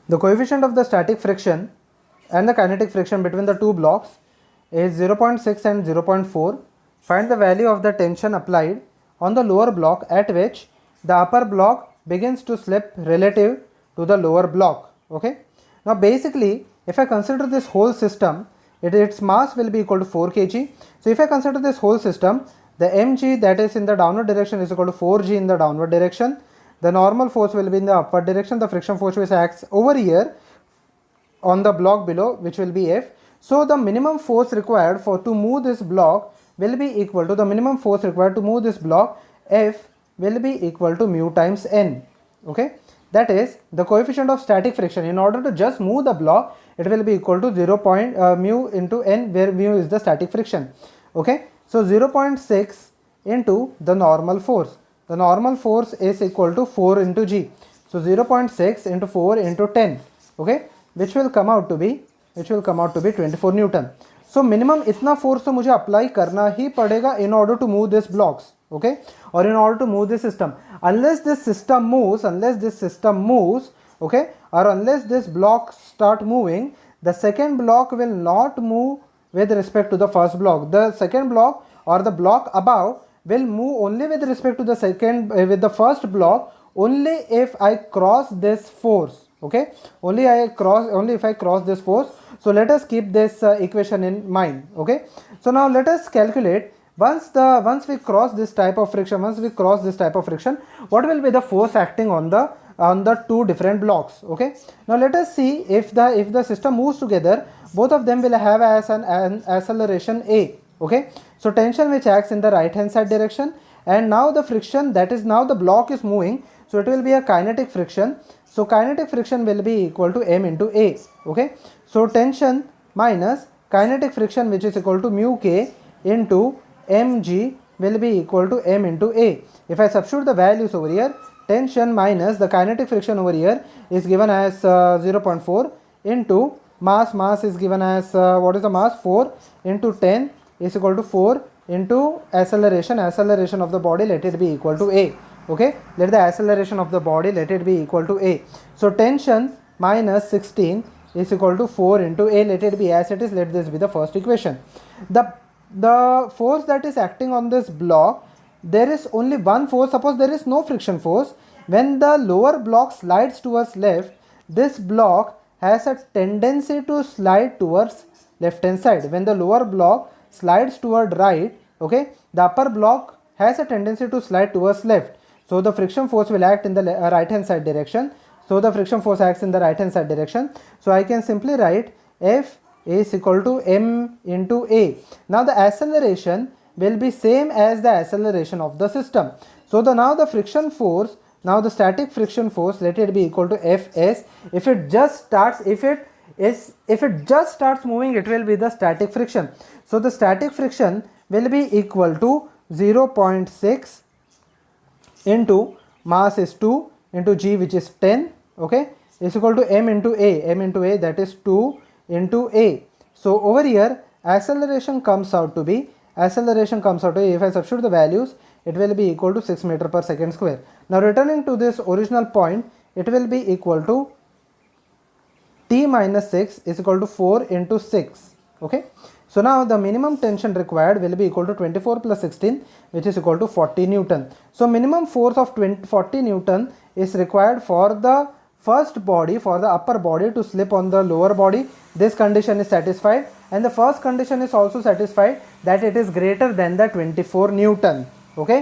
The coefficient of the static friction and the kinetic friction between the two blocks is 0.6 and 0.4. Find the value of the tension applied on the lower block at which the upper block begins to slip relative to the lower block. Okay. Now basically, if I consider this whole system, its mass will be equal to 4 kg. So if I consider this whole system, the mg that is in the downward direction is equal to 4g in the downward direction. The normal force will be in the upward direction. The friction force which acts over here on the block below, which will be F. So the minimum force required to move this block will be equal to the minimum force required to move this block, F, will be equal to mu times N. Okay, that is the coefficient of static friction. In order to just move the block, it will be equal to 0. Mu into N, where mu is the static friction. Okay, so 0.6 into the normal force. The normal force is equal to 4 into G. So 0.6 into 4 into 10. Okay, which will come out to be 24 Newton. So minimum itna force तो मुझे apply करना ही पड़ेगा in order to move this blocks, okay, or in order to move this system. Unless this system moves, okay, or unless this block start moving, the second block will not move with respect to the first block. The second block or the block above will move only with respect to the with the first block only if I cross this force. Okay, only if I cross this force. So let us keep this equation in mind. Okay, so now let us calculate once we cross this type of friction. What will be the force acting on the two different blocks? Okay, now let us see if the system moves together, both of them will have as an acceleration A. Okay, so tension which acts in the right hand side direction, and now the friction, that is now the block is moving, so it will be a kinetic friction. So kinetic friction will be equal to m into A. Okay, so tension minus kinetic friction, which is equal to mu k into mg, will be equal to m into A. If I substitute the values over here, tension minus the kinetic friction over here is given as 0.4 into mass is given as what is the mass, 4 into 10 is equal to 4 into acceleration of the body, let it be equal to A. Okay, let the acceleration of the body, let it be equal to A. So tension minus 16 is equal to 4 into A, let it be as it is. Let this be the first equation. The force that is acting on this block, there is only one force. Suppose there is no friction force. When the lower block slides towards left, this block has a tendency to slide towards left hand side. When the lower block slides toward right, okay, the upper block has a tendency to slide towards left. So the friction force will act in the right hand side direction. So the friction force acts in the right hand side direction. So I can simply write F is equal to m into A. Now the acceleration will be same as the acceleration of the system. So now the friction force, now the static friction force, let it be equal to Fs. If it just starts moving, it will be the static friction. So the static friction will be equal to 0.6 into mass is 2 into G, which is 10, okay, is equal to m into A, that is 2 into A. So over here acceleration comes out to be, if I substitute the values, it will be equal to 6 meter per second square. Now returning to this original point, it will be equal to T minus 6 is equal to 4 into 6. Okay, so now the minimum tension required will be equal to 24 plus 16, which is equal to 40 Newton. So minimum force of 40 Newton is required for the first body, for the upper body to slip on the lower body. This condition is satisfied, and the first condition is also satisfied, that it is greater than the 24 Newton. Okay.